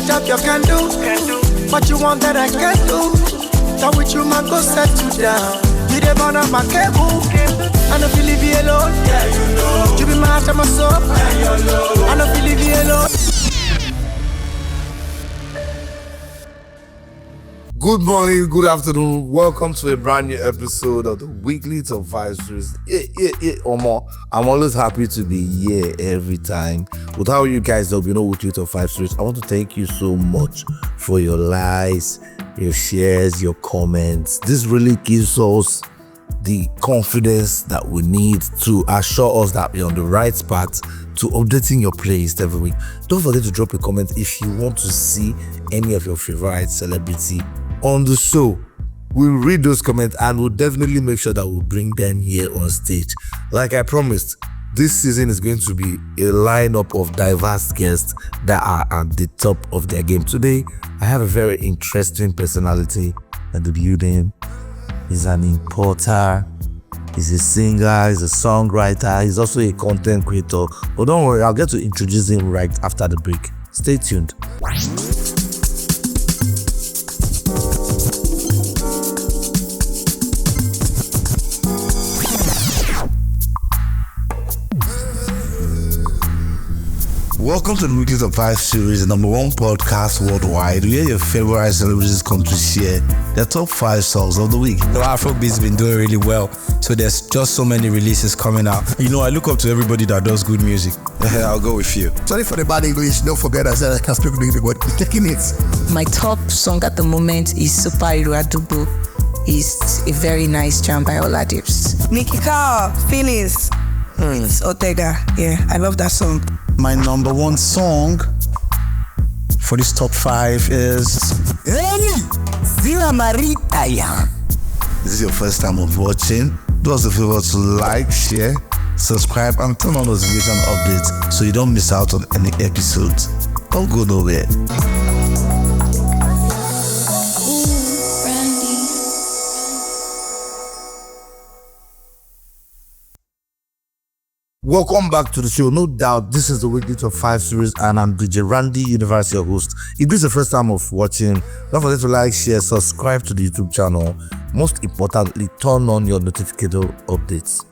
job you can do. What you want that I can do. Talk with you, man, go set you down. You the man of my cable. I don't feel leave you alone. Yeah, you know. You be my heart and my soul. Yeah, you know. I don't feel leave you alone. Good morning, good afternoon. Welcome to a brand new episode of the weekly top 5 series. Omo, I'm always happy to be here every time. Without you guys, there'll be no weekly top 5 series. I want to thank you so much for your likes, your shares, your comments. This really gives us the confidence that we need to assure us that we're on the right path to updating your playlist every week. Don't forget to drop a comment if you want to see any of your favorite celebrity on the show. We'll read those comments and we'll definitely make sure that we'll bring them here on stage. Like I promised, this season is going to be a lineup of diverse guests that are at the top of their game. Today, I have a very interesting personality at the building. He's an importer, he's a singer, he's a songwriter, he's also a content creator. But don't worry, I'll get to introduce him right after the break. Stay tuned. Welcome to the Weekly Top 5 series, the number one podcast worldwide where your favorite celebrities come to share their top 5 songs of the week. The Afrobeat's been doing really well, so there's just so many releases coming out. You know, I look up to everybody that does good music. I'll go with you. Sorry for the bad English, don't forget I said I can speak good English, but you're taking it. My top song at the moment is Superhero Adubo. It's a very nice jam by Oladips. Nikki Carr, Feelings. It's Ortega. Yeah, I love that song. My number one song for this top 5 is Zira Maritaya. This is your first time of watching. Do us a favor to like, share, subscribe, and turn on notification updates so you don't miss out on any episodes. Don't go nowhere. Welcome back to the show. No doubt, this is the Weekly Top 5 series, and I'm DJ Randy, University your host. If this is the first time of watching, don't forget to like, share, subscribe to the YouTube channel. Most importantly, turn on your notification updates.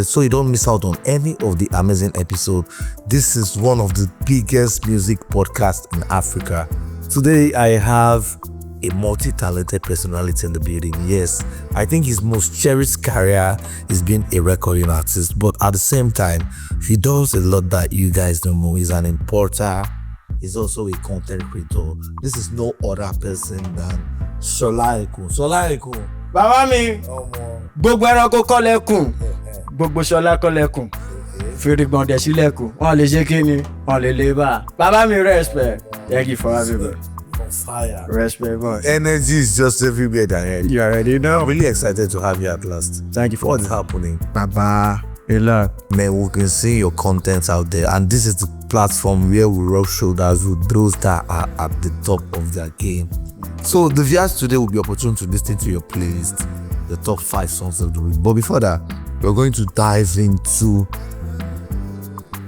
So you don't miss out on any of the amazing episodes. This is one of the biggest music podcasts in Africa. Today, I have a multi-talented personality in the building. Yes, I think his most cherished career is being a recording artist, but at the same time, he does a lot that you guys don't know. He's an importer, he's also a content creator. This is no other person than SOLA EKUN. SOLA EKUN. Bàbá mi, gbogbo ẹranko kọ́ lẹ́kùn, gbogbo ṣọlá kọ́ lẹ́kùn, fèrègbọ̀n dẹ̀ sí lẹ́kùn, wọ́n lè ṣe kí ni, wọ́n lè lè bá. Bàbá mi, respect. Thank you for having me. Fire. Respect, boy. Energy is just everywhere down. You already know. I'm really excited to have you at last. Thank you for what's happening. Baba. Hey, look. Man, we can see your content out there, and this is the platform where we rub shoulders with those that are at the top of their game. So the viewers today will be opportune to listen to your playlist, the top 5 songs of the week. But before that, we're going to dive into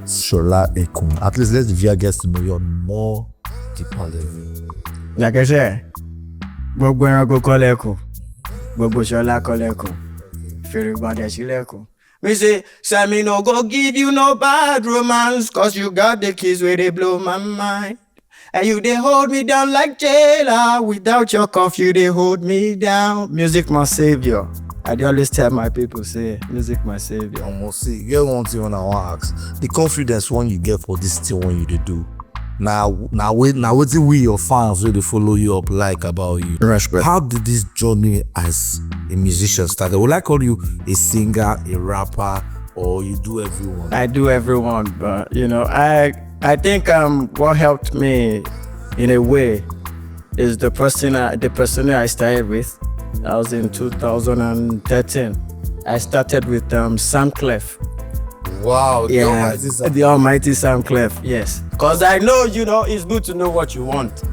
SOLA EKUN. At least let the viewer get to know you on more deeper level. Like I said, gbogbo ẹranko kọ́ lẹ́kùn, gbogbo ṣọlá kọ́ lẹ́kùn, fèrègbọ̀n dẹ̀ sí lẹ́kùn. Me say me no go give you no bad romance, cause you got the keys where they blow my mind. And you they hold me down like jailer, without your cuff you they hold me down. Music my savior. I dey always tell my people, say, music my savior. Almost see, get one thing when I want to ask. The confidence one you get for this thing when you they do. Now what do we your fans really follow you up like about you? Respect. How did this journey as a musician start? Would I call you a singer, a rapper, or you do everyone? I do everyone, but you know, I think what helped me in a way is the person I started with. That was in 2013. I started with Sam Clef. Wow, yeah, the almighty Sam Clef, yes. Because I know, you know, it's good to know what you want.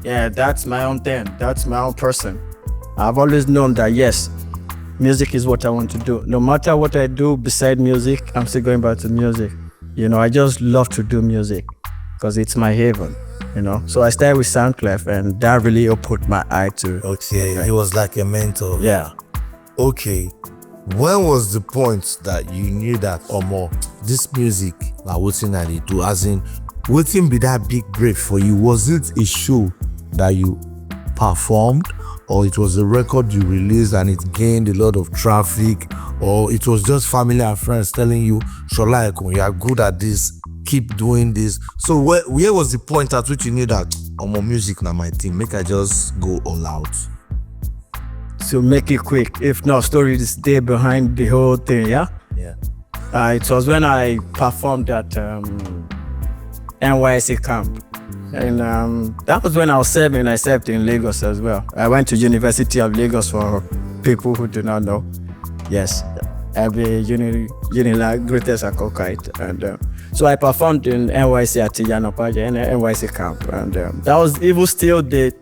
Yeah, that's my own thing. That's my own person. I've always known that, yes, music is what I want to do. No matter what I do beside music, I'm still going back to music. You know, I just love to do music. because it's my haven, you know. So I started with Soundclef, and that really opened my eye to. Okay, he was like a mentor. Yeah. Okay, when was the point that you knew that Omo, this music na wetin I dey do? As in, wetin be that big break for you? Was it a show that you performed, or it was a record you released and it gained a lot of traffic, or it was just family and friends telling you, Shola Ekun, you are good at this, keep doing this? So where was the point at which you knew that Omo, music na my thing, make I just go all out? To make it quick, if not, story is there behind the whole thing, yeah? Yeah. It was when I performed at NYC camp. And that was when I was serving. I served in Lagos as well. I went to University of Lagos, for people who do not know. Yes, every Unilag greatest Akokite. And so I performed in NYC at Tijanopaja, in NYC camp. And that was even still the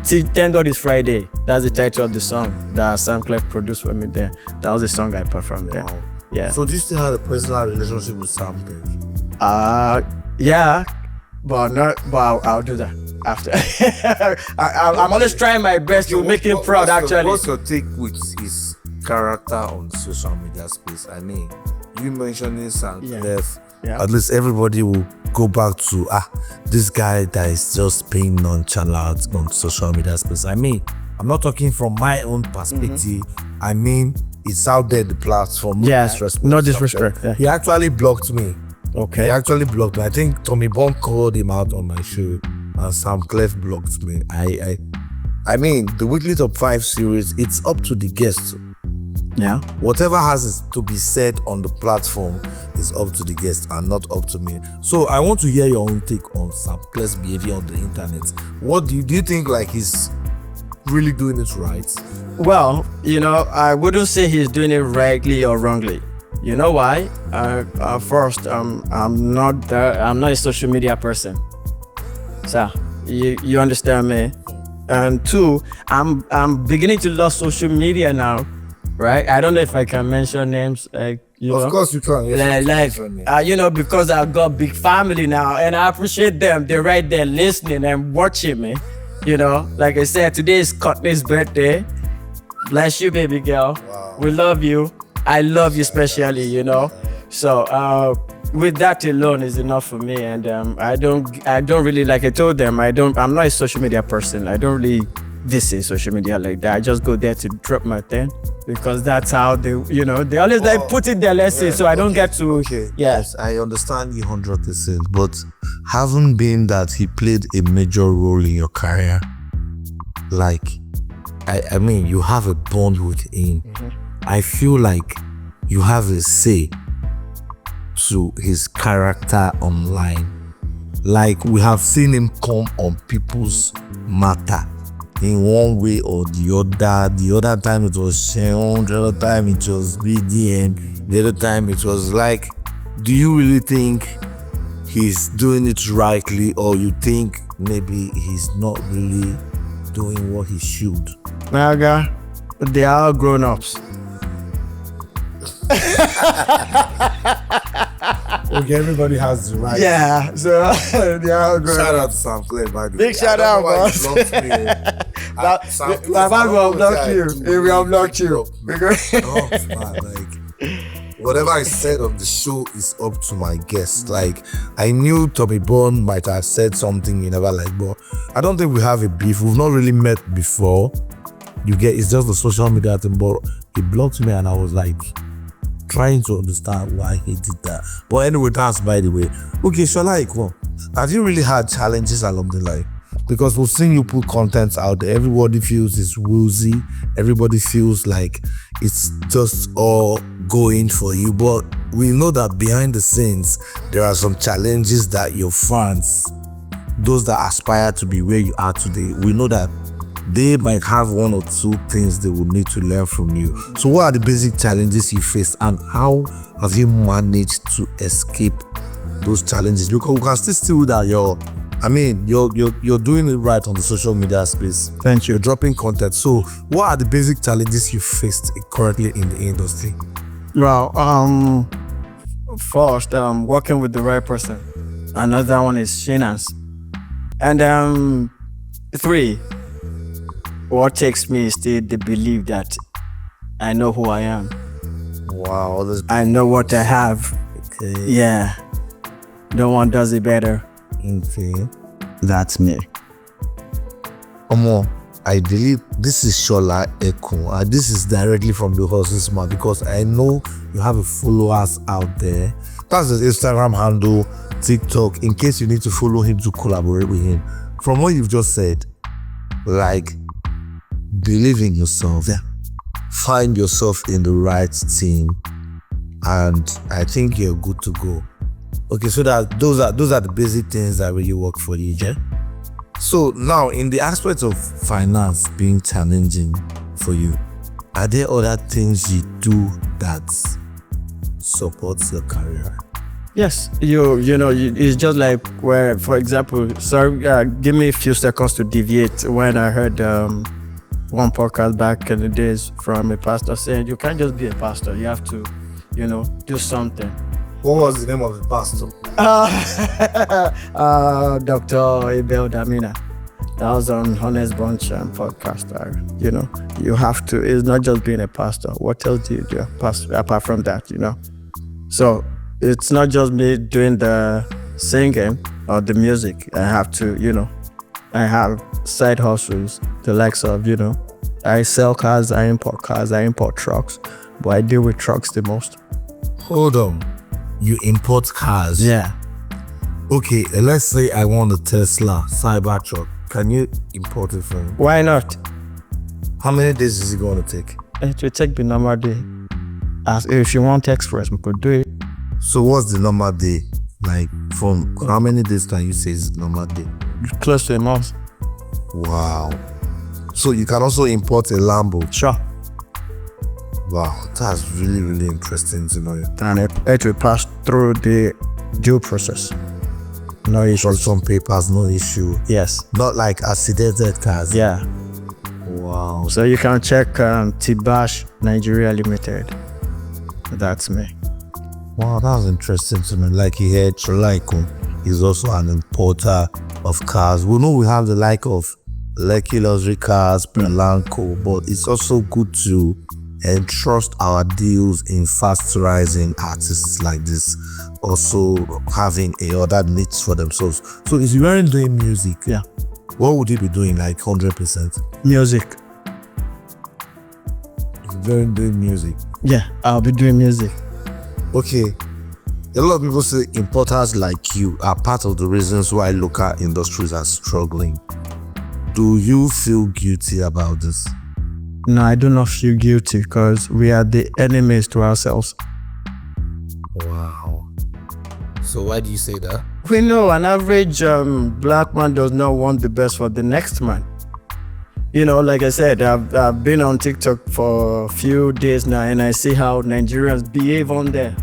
Thank God It's Friday. That's the title of the song that Sam Clef produced for me there. That was the song I performed there. Wow. Yeah. So do you still have a personal relationship with Sam Clef? Yeah, but I'll do that after. I'm always trying my best to make him proud. What's your take with his character on social media space? I mean, you mentioning Sam Clef. Yeah. At least everybody will go back to this guy that is just being nonchalant on social media space. I mean, I'm not talking from my own perspective. I mean, it's out there, the platform. No disrespect. Yeah. He actually blocked me. Okay. He actually blocked me. I think Tommy Bond called him out on my show, and Sam Clef blocked me. I mean, the weekly top 5 series, it's up to the guests. Yeah. Whatever has to be said on the platform is up to the guests and not up to me. So I want to hear your own take on Sam Clef's behavior on the internet. What do you think, like, he's really doing it right? Well, I wouldn't say he's doing it rightly or wrongly. You know why? First, I'm not a social media person. So you understand me? And 2, I'm beginning to love social media now. Right? I don't know if I can mention names. Of course you can. Yes, because I've got big family now, and I appreciate them. They're right there listening and watching me. Like I said, today is Courtney's birthday. Bless you, baby girl. Wow. We love you. I love you especially. So with that alone is enough for me. And I don't really, like I told them, I'm not a social media person. I don't really visit social media like that. I just go there to drop my thing, because that's how they always like put in their lessons, so I don't get to. Okay. Yes, I understand you 100%. But having been that he played a major role in your career, like, I mean, you have a bond with him. I feel like you have a say to his character online. Like, we have seen him come on people's matter in one way or the other. The other time it was Sheon, the other time it was BDM, the other time it was like, do you really think he's doing it rightly, or you think maybe he's not really doing what he should? Naga, they are all grown-ups. Okay, everybody has the right. Yeah, so they are all grown-ups. Shout out to Sam Clef, by the way. Big shout out, boss. My man will block you. He will block you. Whatever I said on the show is up to my guests. Like, I knew Tommy Bond might have said something you never like, but I don't think we have a beef. We've not really met before. It's just the social media thing, but he blocked me and I was like trying to understand why he did that. But anyway, that's by the way. Okay, Shola Ekun, have you really had challenges along the line? Because we've seen you put content out there. Everybody feels it's woozy. Everybody feels like it's just all going for you. But we know that behind the scenes, there are some challenges that your fans, those that aspire to be where you are today, we know that they might have 1 or 2 things they will need to learn from you. So what are the basic challenges you faced, and how have you managed to escape those challenges? Because we can still see that you're doing it right on the social media space. Thank you. You're dropping content. So what are the basic challenges you faced currently in the industry? Well, first, working with the right person. Another one is finance. And 3, what takes me is still the belief that I know who I am. Wow, this I know what I have. okay. Yeah. No one does it better. Okay. That's me. Omo, I believe this is SOLA EKUN. This is directly from the horse's mouth because I know you have a followers out there. That's his Instagram handle, TikTok, in case you need to follow him to collaborate with him. From what you've just said, like, believe in yourself. Yeah. Find yourself in the right team, and I think you're good to go. Okay, so that those are the basic things that really work for you, yeah? So now, in the aspect of finance being challenging for you, are there other things you do that supports your career? Yes, it's just like where, for example, give me a few seconds to deviate. When I heard one podcast back in the days from a pastor saying, you can't just be a pastor, you have to, do something. What was the name of the pastor? Dr. Abel Damina. That was on Honest Bunch podcast. You have to, it's not just being a pastor. What else do you do apart from that, So it's not just me doing the singing or the music. I have to, I have side hustles, the likes of, I sell cars, I import trucks, but I deal with trucks the most. Hold on. You import cars? Yeah. Okay, let's say I want a Tesla Cybertruck. Can you import it from me? Why not? How many days is it going to take? It will take the normal day. As if you want express, we could do it. So what's the normal day? Like, from how many days can you say is normal day? Close to a month. Wow. So you can also import a Lambo? Sure. Wow, that's really, really interesting to know. And it will pass through the due process. No For issues. some papers, no issue. Yes. Not like accidented cars. Yeah. Wow. So you can check T-Bash Nigeria Limited. That's me. Wow, that's interesting to know. Like you heard, SOLA EKUN is also an importer of cars. We know we have the like of Lucky Luxury Cars, Perlanco, but it's also good to entrust our deals in fast rising artists like this, also having a other needs for themselves. So if you weren't doing music, Yeah. what would you be doing, like 100%? Music. If you weren't doing music. Yeah, I'll be doing music. Okay, a lot of people say importers like you are part of the reasons why local industries are struggling. Do you feel guilty about this? No, I do not feel guilty because we are the enemies to ourselves. Wow. So why do you say that? We know an average black man does not want the best for the next man. Like I said, I've been on TikTok for a few days now and I see how Nigerians behave on there.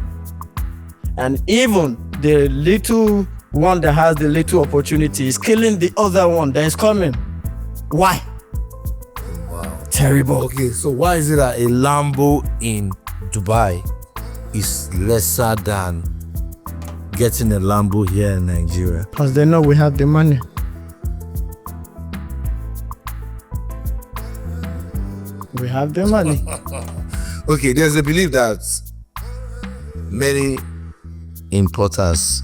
And even the little one that has the little opportunity is killing the other one that is coming. Why? Wow. Terrible. Okay, so why is it that a Lambo in Dubai is lesser than getting a Lambo here in Nigeria? Because they know we have the money. We have the money. Okay, there's a belief that many importers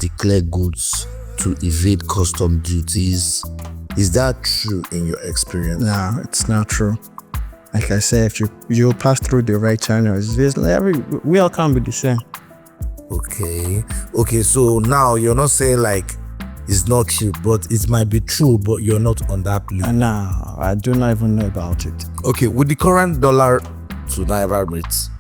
declare goods to evade custom duties. Is that true in your experience? No, it's not true. Like I said, if you pass through the right channels, we all can't be the same. Okay, so now you're not saying like it's not true, but it might be true, but you're not on that plane. No, I do not even know about it. Okay, with the current dollar to naira rates,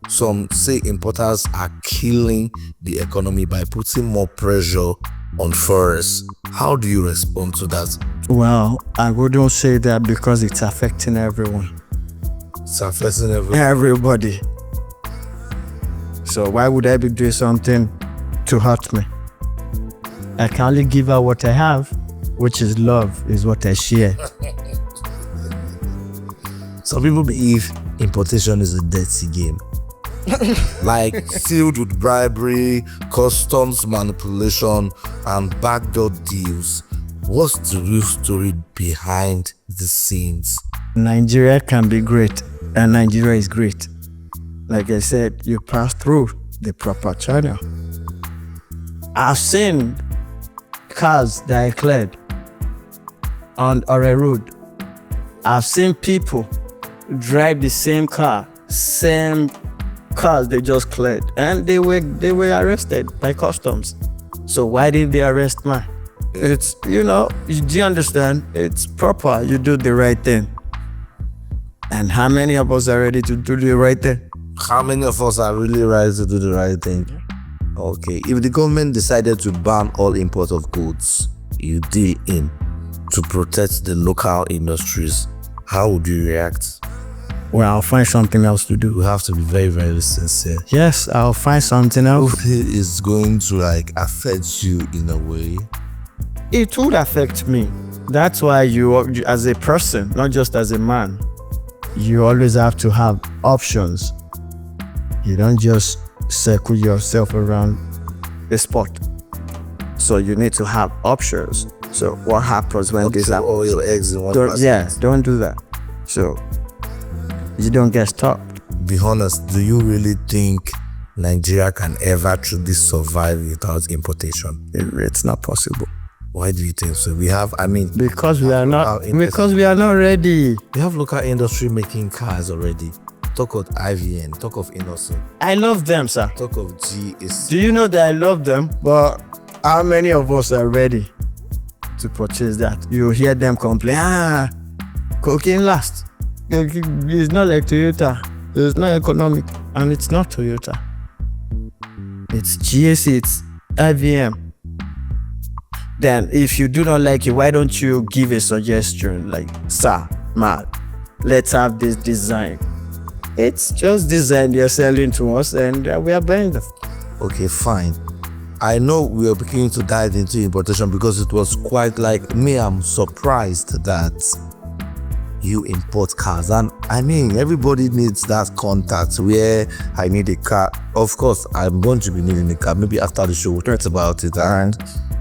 some say importers are killing the economy by putting more pressure on forests. How do you respond to that? Well, I wouldn't say that because it's affecting everyone. It's affecting Everybody. So why would I be doing something to hurt me? I can only give out what I have, which is love, is what I share. Some people believe importation is a dirty game. like filled with bribery, customs manipulation, and backdoor deals. What's the real story behind the scenes? Nigeria can be great, and Nigeria is great. Like I said, you pass through the proper channel. I've seen cars that are cleared on a road. I've seen people drive the same car, same cars they just cleared, and they were arrested by customs. So why did they arrest mine? It's, do you understand? It's proper. You do the right thing. And how many of us are ready to do the right thing? How many of us are really ready to do the right thing? Okay, if the government decided to ban all import of goods you deal in to protect the local industries, how would you react? Well, I'll find something else to do. You have to be very, very sincere. Yes, I'll find something else. It is going to affect you in a way. It would affect me. That's why you as a person, not just as a man, you always have to have options. You don't just circle yourself around the spot. So you need to have options. So what happens when this happens? All your eggs in one basket. Don't do that. So you don't get stuck. Be honest, do you really think Nigeria can ever truly survive without importation? It's not possible. Why do you think so? Because we are not ready. We have local industry making cars already. Talk of IVN, talk of Innocent. I love them, sir. Talk of GS. Do you know that I love them? But how many of us are ready to purchase that? You hear them complain, cocaine last. It's not like Toyota. It's not economic. And it's not Toyota. It's GSC, it's IVM. Then if you do not like it, why don't you give a suggestion like, sir, man, let's have this design. It's just design you're selling to us and we are buying them. Okay, fine. I know we are beginning to dive into importation because it was quite I'm surprised that you import cars. And everybody needs that contact where I need a car. Of course, I'm going to be needing a car. Maybe after the show, we'll talk about it. And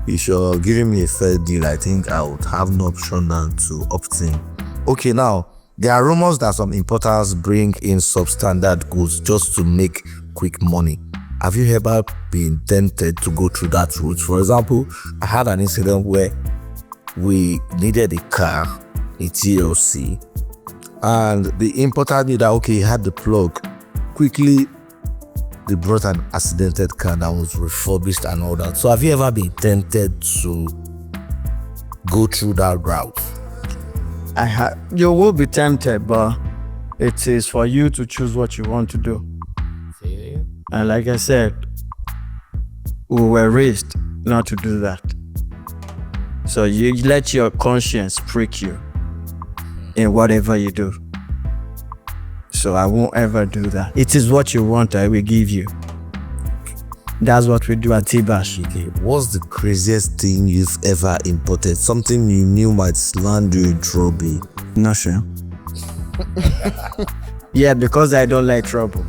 if you're giving me a fair deal, I think I would have no option than to opt in. Okay, now, there are rumors that some importers bring in substandard goods just to make quick money. Have you ever been tempted to go through that route? For example, I had an incident where we needed a car, a TLC, and the importer knew that, he had the plug. Quickly, they brought an accidented car that was refurbished and all that. So have you ever been tempted to go through that route? You will be tempted, but it is for you to choose what you want to do. Yeah. And like I said, we were raised not to do that. So you let your conscience prick you in whatever you do. So I won't ever do that. It is what you want, I will give you. That's what we do at T-Bash. Okay, what's the craziest thing you've ever imported? Something you knew might land you in trouble? Not sure. Yeah, because I don't like trouble.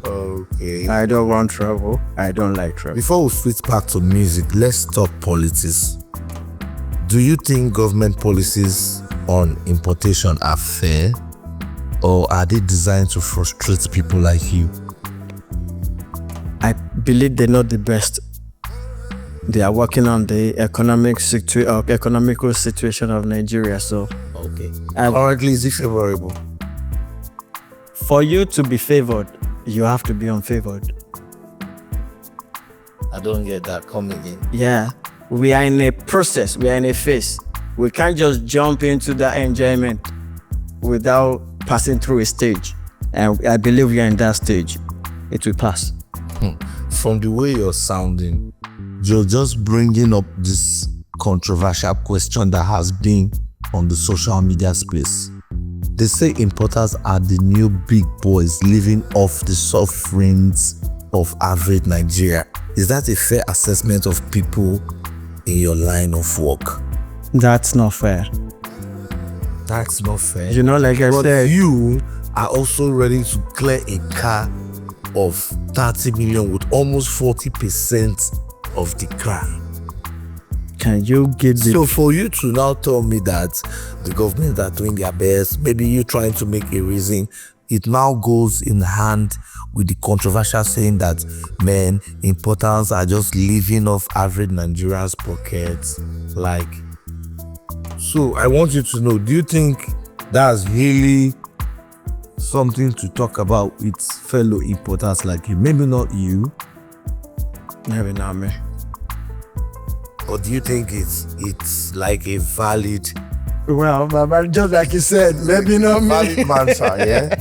Okay. I don't want trouble. I don't like trouble. Before we switch back to music, let's talk politics. Do you think government policies on importation are fair? Or are they designed to frustrate people like you? I believe they're not the best. They are working on the economical situation of Nigeria. So, okay. Currently, is it favorable? For you to be favored, you have to be unfavored. I don't get that. Come again. Yeah, we are in a process. We are in a phase. We can't just jump into that enjoyment without passing through a stage. And I believe we are in that stage. It will pass. From the way you're sounding, you're just bringing up this controversial question that has been on the social media space. They say importers are the new big boys living off the sufferings of average Nigeria. Is that a fair assessment of people in your line of work? That's not fair. That's not fair. Like I said, you are also ready to clear a car of 30 million with almost 40% of the car. Can you get the... So for you to now tell me that the government are doing their best, maybe you trying to make a reason, it now goes in hand with the controversial saying that men, importers are just living off average Nigerians' pockets. Like, so I want you to know, do you think that's really something to talk about with fellow importers like you? Maybe not you. Maybe not me. Or do you think it's like a valid... Well, Baba, just like you said, maybe not me. Valid mantra, yeah?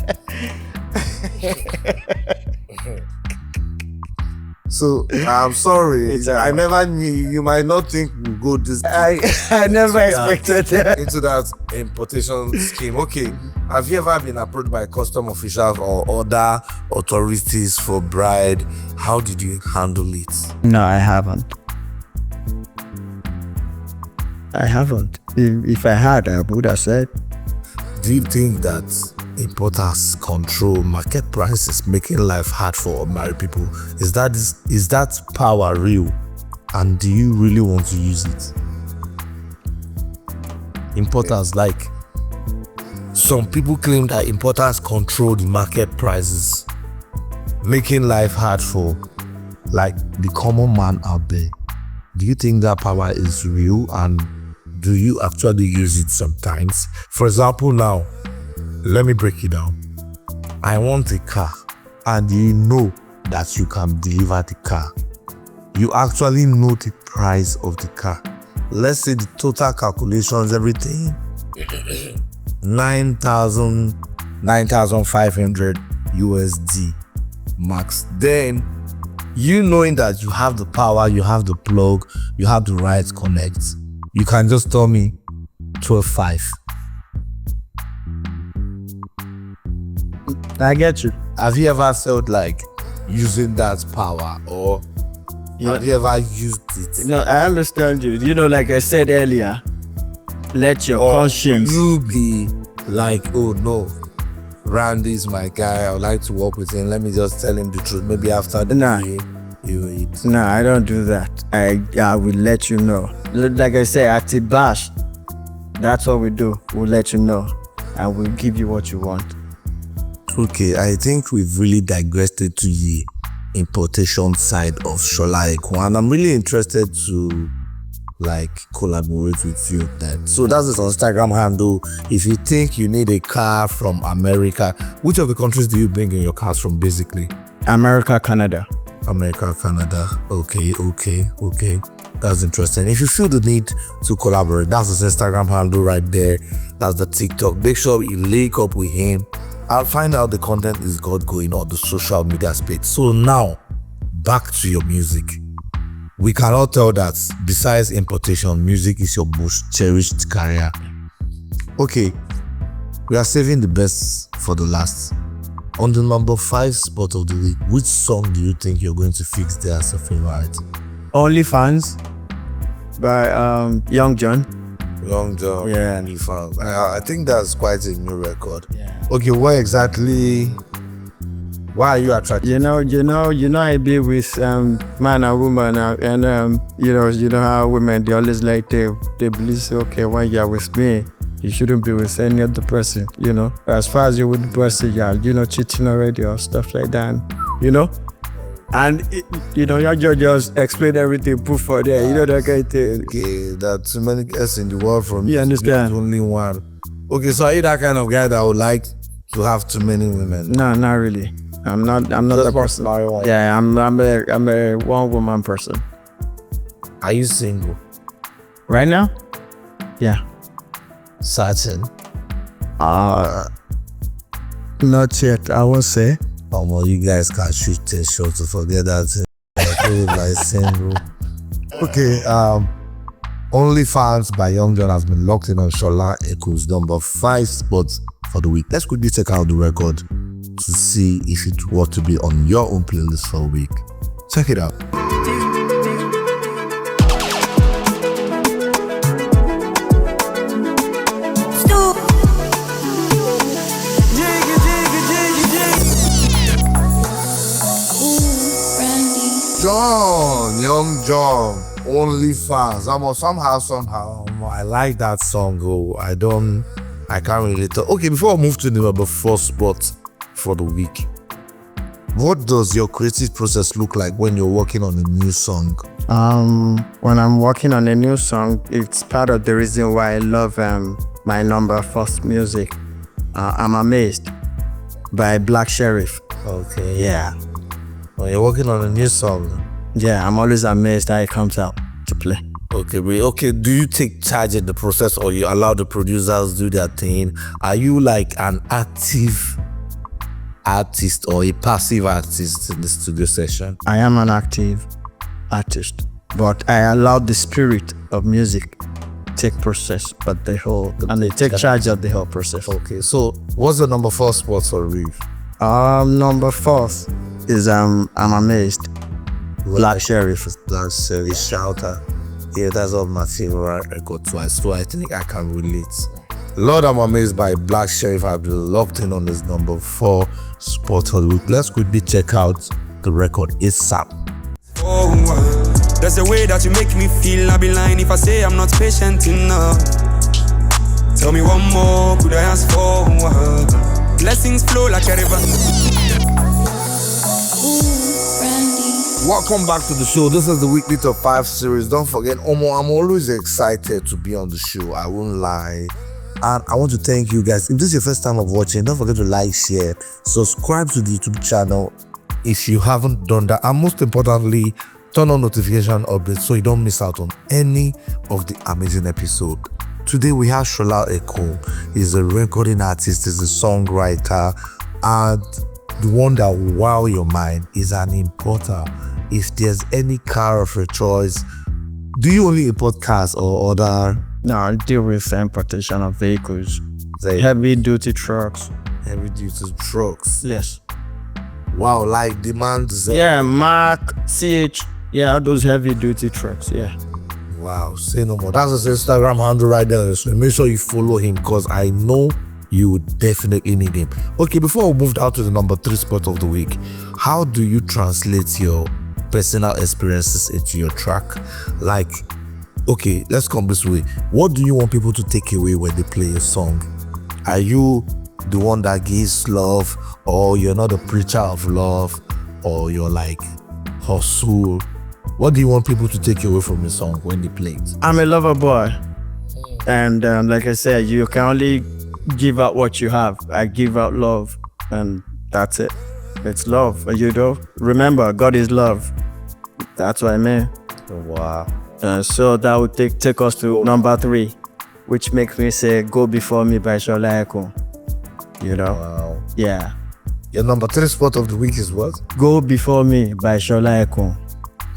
So I'm sorry, I never knew. You might not think we'll go this deep I never expected that. into that importation scheme. Okay, have you ever been approached by custom officials or other authorities for bribe? How did you handle it? No, I haven't. If I had, I would have said. Do you think that importers control market prices, making life hard for ordinary people? Is that power real? And do you really want to use it? Importers, like, some people claim that importers control the market prices, making life hard for, like, the common man out there. Do you think that power is real, and do you actually use it sometimes? For example, now, let me break it down. I want a car, and you know that you can deliver the car. You actually know the price of the car. Let's say the total calculations, everything, 9,500 USD max. Then, you knowing that you have the power, you have the plug, you have the right connect, you can just tell me 12.5. I get you. Have you ever felt like using that power, or have you ever used it? No, I understand you. You know, like I said earlier, let your conscience. You be like, oh no, Randy is my guy, I would like to work with him, let me just tell him the truth. Maybe after the day, you eat. No, I don't do that. I will let you know. Like I say, at the bash, that's what we do. We'll let you know, and we'll give you what you want. Okay, I think we've really digressed into the importation side of SOLA EKUN, and I'm really interested to like collaborate with you then. So that's his Instagram handle. If you think you need a car from America, which of the countries do you bring in your cars from basically? America, Canada. America, Canada. Okay. That's interesting. If you feel the need to collaborate, that's his Instagram handle right there. That's the TikTok. Make sure you link up with him. I'll find out the content is got going on the social media space. So now, back to your music. We cannot tell that besides importation, music is your most cherished career. Okay, we are saving the best for the last. On the number 5 spot of the week, which song do you think you're going to fix there as a favorite? OnlyFans by Young John. Young John. Yeah. OnlyFans. I think that's quite a new record. Yeah. Okay, why are you attracted? You know, I be with man and woman, and you know how women, they always like they believe, say, okay, when you're with me, you shouldn't be with any other person, you know. As far as you're with the person, you're cheating already or stuff like that, you know. And you just explain everything, put for there, you know that kind of thing. Okay, there are too many girls in the world from you understand? Only one. Okay, so are you that kind of guy that would like to have too many women? No, not really. I'm not that person. Yeah, I'm a one woman person. Are you single? Right now? Yeah. Certain? Not yet, I won't say. Oh, well, you guys can shoot 10 shots to forget that. Like single. Okay, OnlyFans by Young John has been locked in on SOLA EKUN's number 5 spot for the week. Let's quickly check out the record to see if it were to be on your own playlist for a week. Check it out. Young John, Only Fans. Somehow, I like that song. I can't really tell. Okay, before I move to the number 4 spot for the week, what does your creative process look like when you're working on a new song? When I'm working on a new song, it's part of the reason why I love my number 1st music. I'm Amazed by Black Sheriff. Okay. Yeah. When you're working on a new song. Yeah, I'm always amazed how it comes out to play. Okay, do you take charge in the process or you allow the producers do their thing? Are you like an active artist or a passive artist in the studio session? I am an active artist, but I allow the spirit of music take process, but they take charge of the whole process. Okay, so what's the number 4 spot for Reeve? Number 4th is I'm Amazed. Black Sheriff. Shouter. Yeah, that's all my favorite record twice, so I think I can relate. Lord, I'm Amazed by Black Sheriff. I've been locked in on this number 4 spot of the week. Let's quickly check out the record ASAP. There's a way that you make me feel. I'll be lying if I say I'm not patient enough. Tell me one more, could I ask for? Blessings flow like a river. Welcome back to the show. This is the weekly top 5 series. Don't forget, Omo, I'm always excited to be on the show. I won't lie. And I want to thank you guys. If this is your first time of watching, don't forget to like, share, subscribe to the YouTube channel if you haven't done that. And most importantly, turn on notification updates so you don't miss out on any of the amazing episodes. Today we have SOLA EKUN. He's a recording artist, he's a songwriter, and the one that will wow your mind is an importer. If there's any car of your choice, do you only import cars or other? No, I deal with importation of vehicles, heavy duty trucks. Heavy duty trucks. Yes. Wow, like demands. Yeah, Mark, CH. Yeah, those heavy duty trucks. Yeah. Wow, say no more. That's his Instagram handle right there. So make sure you follow him because I know you would definitely need him. Okay, before we move out to the number 3 spot of the week, how do you translate your personal experiences into your track? Like, okay, let's come this way. What do you want people to take away when they play a song? Are you the one that gives love, or you're not a preacher of love, or you're like hustle? What do you want people to take away from a song when they play it? I'm a lover boy, and like I said, you can only give out what you have. I give out love, and that's it. It's love, you know. Remember, God is love. That's what I mean. Wow. So that would take us to number 3, which makes me say "Go Before Me" by SOLA EKUN. You know. Wow. Yeah. Your number 3 spot of the week is what? "Go Before Me" by SOLA EKUN.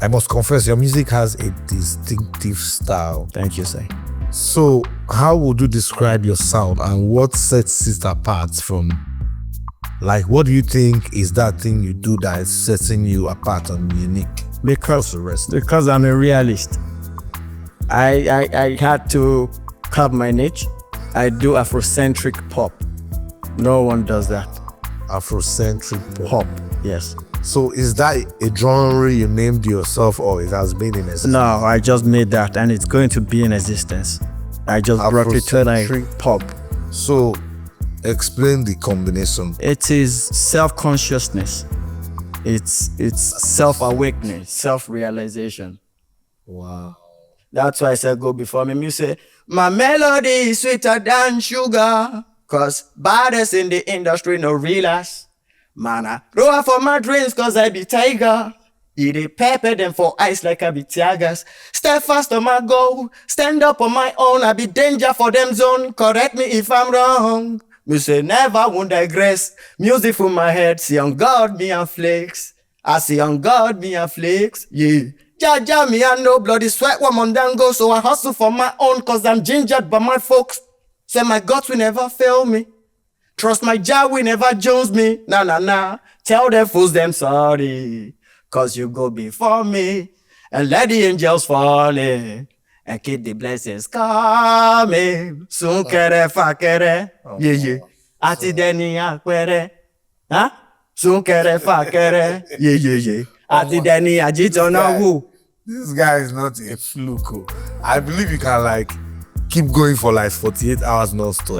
I must confess, your music has a distinctive style. Thank you, sir. So, how would you describe your sound and what sets it apart from, like, what do you think is that thing you do that is setting you apart and unique? Because I'm a realist. I had to carve my niche. I do Afrocentric pop. No one does that. Afrocentric pop. Yes. So is that a genre you named yourself or it has been in existence? No, I just made that and it's going to be in existence. I just brought it to like pop. So explain the combination. It is self-consciousness. It's self-awakening, self-realization. Wow. That's why I said "Go Before Me." You say, "My melody is sweeter than sugar, 'cause baddest in the industry no realize. Man, I roar for my dreams 'cause I be tiger. Eat a pepper them for ice like I be tigers. Step fast on my goal, stand up on my own. I be danger for them zone. Correct me if I'm wrong. Me say never won't digress. Music from my head, see on God me and flex. I see on God me and flex. Yeah. Jaja me and no bloody sweat woman then go. So I hustle for my own 'cause I'm gingered by my folks. Say my God will never fail me. Trust my Jah will never jones me. Nah. Tell them fools them sorry. 'Cause you go before me. And let the angels fall in. And keep the blessings coming. Soon kere fa kere. Yeah. Ati deni akwere. Huh? Soon kere fa kere. Yeah. Àti Dẹni Àjítọ́nà wò. This guy is not a fluke. Oh. I believe you can like keep going for like 48 hours non-stop.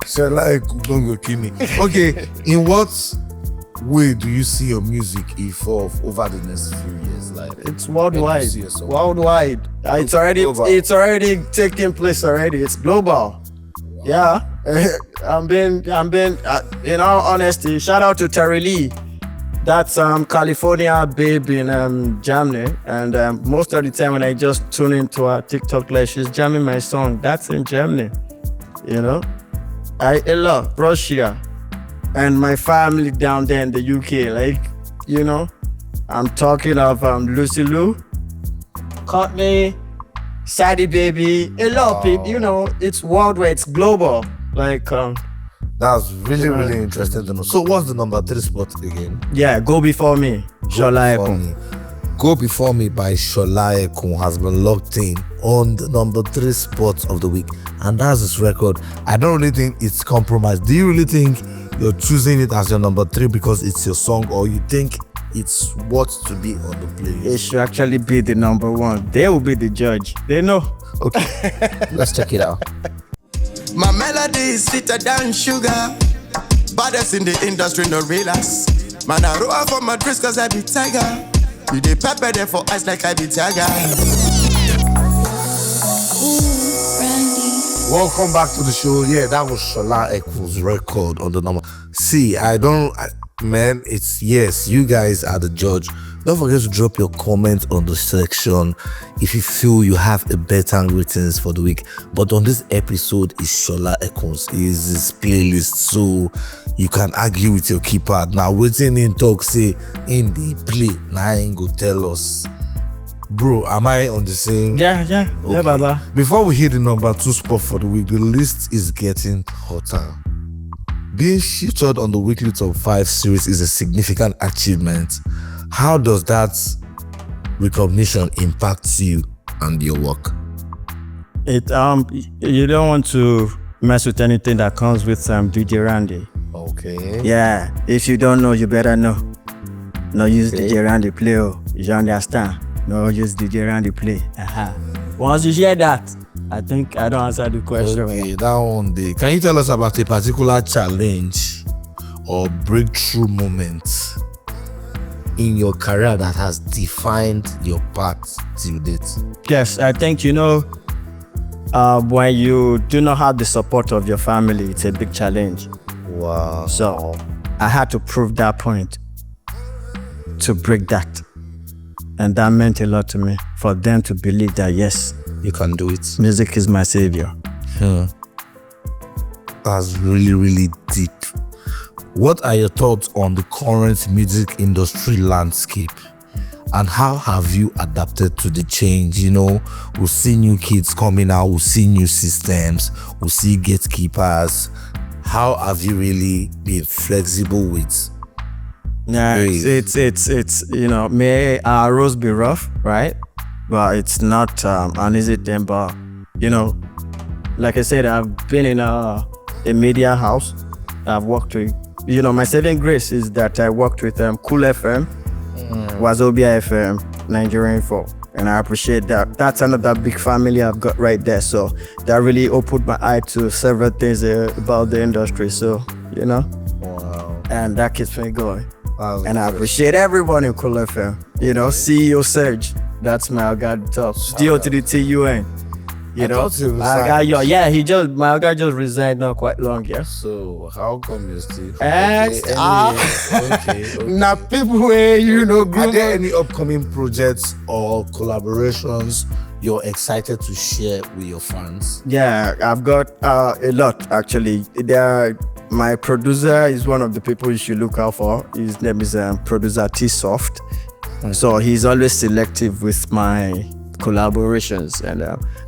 Shola Ekun don't go kill me. Okay, in what way do you see your music evolve over the next few years? Like It's worldwide. see yourself? Worldwide. It's already taking place already. It's global. Yeah. I'm being in all honesty, shout out to Terry Lee. That's California babe in Germany, and most of the time when I just tune into her TikTok live, she's jamming my song. That's in Germany, you know. I love Russia, and my family down there in the UK. Like, you know, I'm talking of Lucy Lou, Courtney, Sadie Baby, a lot of people. You know, it's worldwide, it's global. Like, That's really interesting to know. So what's the number 3 spot again? yeah, Go Before Me, Shola Before Ekun. Me. Go Before Me by Shola Ekun has been locked in on the number 3 spot of the week, and that's his record. I don't really think it's compromised. Do you really think you're choosing it as your number 3 because it's your song, or you think it's what to be on the playlist? It should actually be the number 1. They will be the judge. They know. Okay, let's check it out. My melody is sweeter than sugar. Baddest in the industry, no relax. Man, I roll for my dress cause I be tiger. You dey pepper there for eyes like I be tiger. Welcome back to the show. Yeah, that was Shola Ekun's record on the number. See, man, it's yes, you guys are the judge. Don't forget to drop your comment on the section if you feel you have a better ratings for the week. But on this episode is Shola Ekun's, is his playlist, so you can argue with your keeper. Now, waiting in talk, say in the play, now ain't go tell us. Bro, am I on the same? Yeah, Okay. Baba. Before we hit the number 2 spot for the week, the list is getting hotter. Being featured on the weekly top 5 series is a significant achievement. How does that recognition impact you and your work? It you don't want to mess with anything that comes with DJ Randy. Okay. Yeah, if you don't know, you better know. No use DJ Randy play. Oh, you understand? No use DJ Randy play. Once you hear that, I think I don't answer the question. Okay, that one day. Can you tell us about a particular challenge or breakthrough moment in your career that has defined your path till date? Yes, I think, you know, when you do not have the support of your family, it's a big challenge. Wow. So I had to prove that point to break that. And that meant a lot to me, for them to believe that, yes, You can do it. music is my savior. That's really deep. What are your thoughts on the current music industry landscape? And how have you adapted to the change? You know, we'll see new kids coming out, we'll see new systems, we'll see gatekeepers. How have you really been flexible with? Yeah, it's you know, may our roads be rough, right? But it's not an easy thing. But you know, like I said, I've been in a media house. I've worked with, you know, my saving grace is that I worked with Cool FM, Wazobia FM, Nigerian Info, and I appreciate that. That's another big family I've got right there. So that really opened my eye to several things about the industry. So you know, Wow. and that keeps me going. Wow. And I appreciate everyone in Cool FM. You know, CEO Serge, that's my guy top. DO to the TUN. You I know, thought he my guy, resigned. my guy just resigned not quite long, yeah. So how come you still? Okay. Okay. Now people where you know, Are there any upcoming projects or collaborations you're excited to share with your fans? Yeah, I've got a lot actually. My producer is one of the people you should look out for. His name is producer T Soft. So he's always selective with my collaborations, and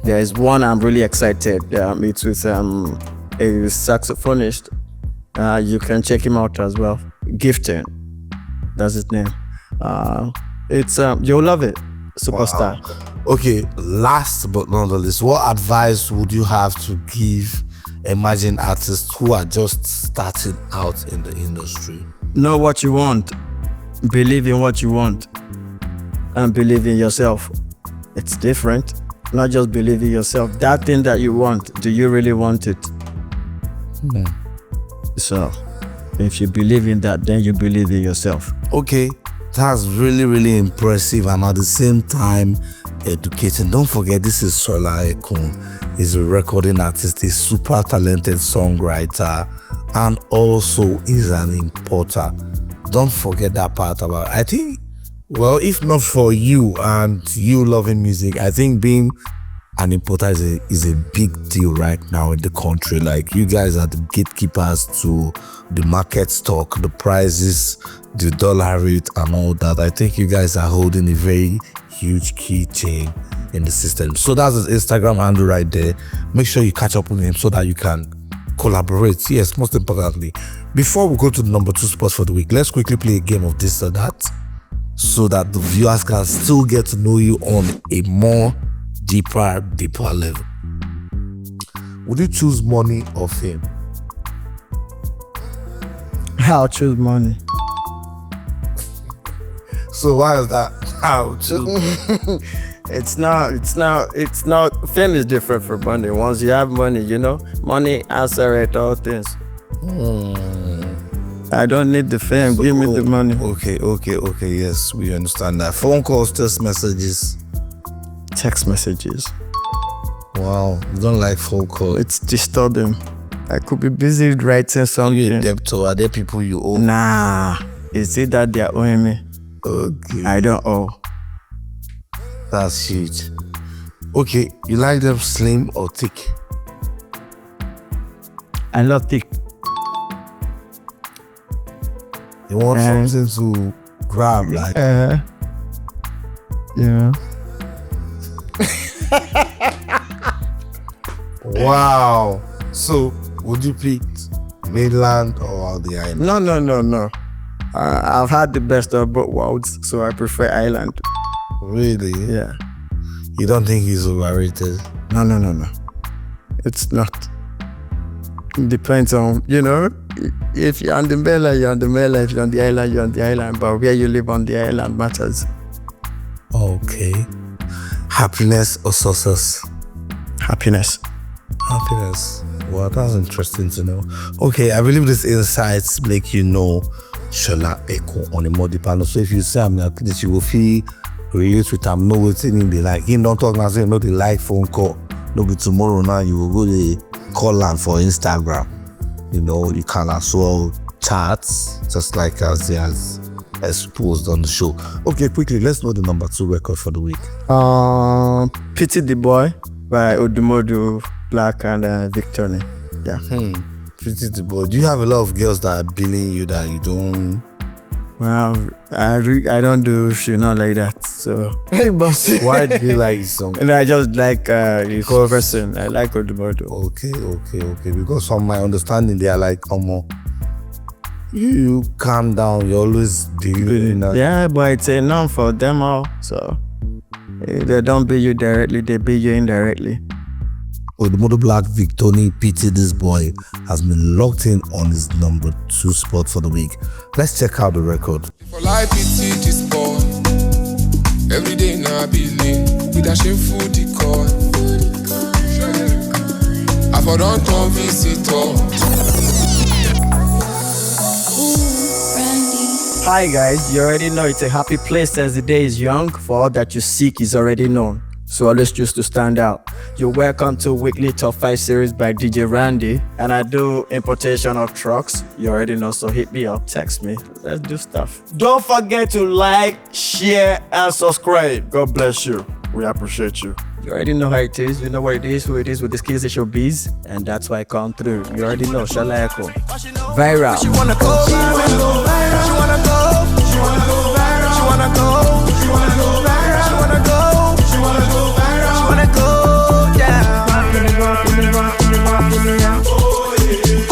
there is one I'm really excited. It's with a saxophonist. You can check him out as well. Gifton, that's his name. It's you'll love it. Superstar. Wow. Okay, last but not the least, what advice would you have to give emerging artists who are just starting out in the industry? Know what you want, believe in what you want, and believe in yourself. It's different. Not just believe in yourself. That thing that you want, do you really want it? So, if you believe in that, then you believe in yourself. Okay, that's really, really impressive and at the same time educating. Don't forget, this is SOLA EKUN. He's a recording artist, a super talented songwriter, and also is an importer. Don't forget that part about it. I think, well, if not for you and you loving music, I think being an importer is a big deal right now in the country. Like, you guys are the gatekeepers to the market stock, the prices, the dollar rate and all that. I think you guys are holding a very huge key chain in the system. So that's his Instagram handle right there. Make sure you catch up with him so that you can collaborate. Yes, most importantly. Before we go to the number 2 spot for the week, let's quickly play a game of this or that so that the viewers can still get to know you on a more deeper level. Would you choose money or fame? I'll choose money. So why is that? How choose? It's not. Fame is different from money. Once you have money, you know, money answers all things. I don't need the fame. Give me the money. Okay. Yes, we understand that. Phone calls, text messages. Text messages. Wow, you don't like phone calls. It's disturbing. I could be busy writing something. You're a debtor. Are there people you owe? Nah, is it that they're owing me? Okay. I don't owe. That's huge. Okay, you like them slim or thick? I love thick. You want something to grab, like? Yeah. Wow. So, would you pick mainland or the island? No. I've had the best of both worlds, so I prefer island. Really? Yeah. You don't think he's overrated? No. It's not. It depends on, you know, if you're on the mainland, you're on the mainland. If you're on the island, you're on the island. But where you live on the island matters. Okay. Happiness or success? Happiness. Well, that's interesting to know. Okay, I believe these insights make you know SOLA EKUN on a more deeper level. So if you say I'm like this, you will feel relate with them, know what's in the like. You don't talk now, say no, the like phone call. No, be tomorrow now you will go the call line for Instagram. You know, you can as well chat, just like as they has exposed on the show. Okay, quickly, let's know the number 2 record for the week. Pity the Boy by Odumodu, Black and Victory. Yeah. Pity the Boy. Do you have a lot of girls that are billing you that you don't? Well, I don't do shit not like that. So Hey, boss. Why do you like this song? and I just like the whole person. I like Odumodu. Okay. Because from my understanding, they are like, you calm down. You always do that. Yeah, but it's a norm for them all. So they don't bill you directly, they bill you indirectly. Odumodu Black Victory Pity This Boy has been locked in on his number 2 spot for the week. Let's check out the record. For life, pity this boy. Every day now I be late with a shameful decor. I for don't come visitor. Hi guys, you already know it's a happy place as the day is young. For all that you seek is already known. So always choose to stand out. You're welcome to weekly top 5 series by DJ Randy, and I do importation of trucks. You already know, so hit me up, text me, let's do stuff. Don't forget to like, share, and subscribe. God bless you. We appreciate you. You already know how it is. You know what it is, who it is with the skills that your bees, and that's why I come through. You already know, SOLA EKUN. Viral. She wanna go, she wanna go viral. She wanna go, she wanna go viral. She wanna go, she wanna go viral. She wanna go, she wanna go viral. She wanna go down.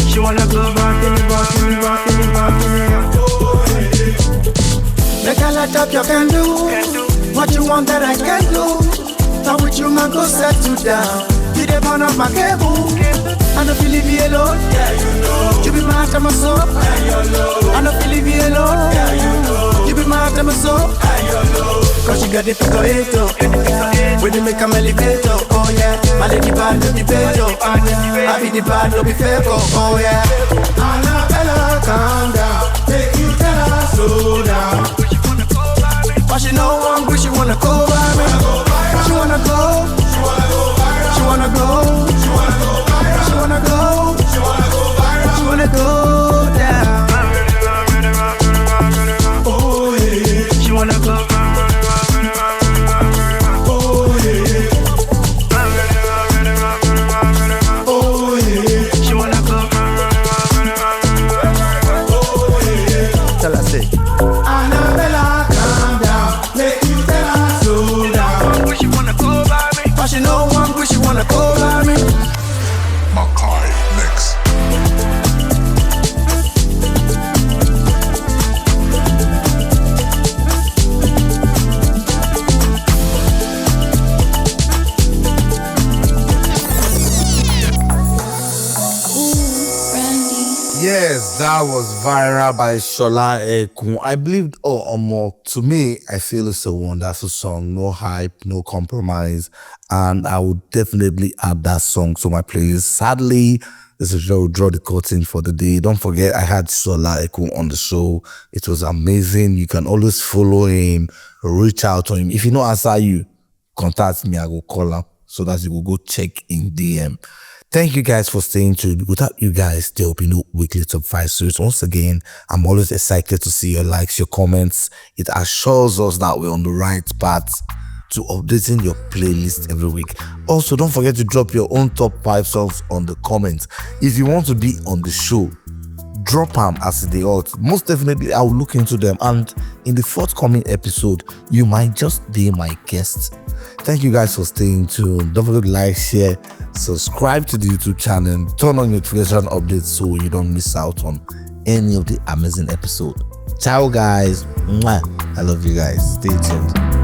She wanna go back in the Make a light up, you can do what you want that I can do. Now with you, man, go settle down. You the burn up my cable. I don't believe heart and my soul. I don't feel leave you alone. You be my heart and my soul. Cause you got the figure eight, when you make a elevator, oh yeah. My lady bad, no be better. I be the bad, no be fair, oh yeah. Annabella, calm down. Make you tell her slow down. But she know one wish she wanna go by me. She wanna go. She wanna go. She wanna go. She wanna go down. Oh yeah. She wanna go. Oh yeah. Oh yeah. She wanna go. Oh yeah. Tell her say. Annabella, calm down. Make you tell her slow down. Wish you wanna go by me. But she know one wish you wanna go by me. Makai next. Yes, that was viral by SOLA EKUN. I believe, to me, I feel it's a wonderful song. No hype, no compromise. And I would definitely add that song to my playlist. Sadly, this is where we draw the curtain for the day. Don't forget, I had SOLA EKUN on the show. It was amazing. You can always follow him, reach out to him. If you know answer you, contact me. I will call him so that you will go check in DM. Thank you guys for staying tuned. Without you guys, there will be no weekly top 5 series. Once again, I'm always excited to see your likes, your comments. It assures us that we're on the right path to updating your playlist every week. Also, don't forget to drop your own top 5 songs on the comments. If you want to be on the show, drop them as they ought. Most definitely, I will look into them. And in the forthcoming episode, you might just be my guest. Thank you guys for staying tuned. Don't forget to like, share, subscribe to the YouTube channel, turn on notification updates so you don't miss out on any of the amazing episodes. Ciao guys. Mwah. I love you guys. Stay tuned.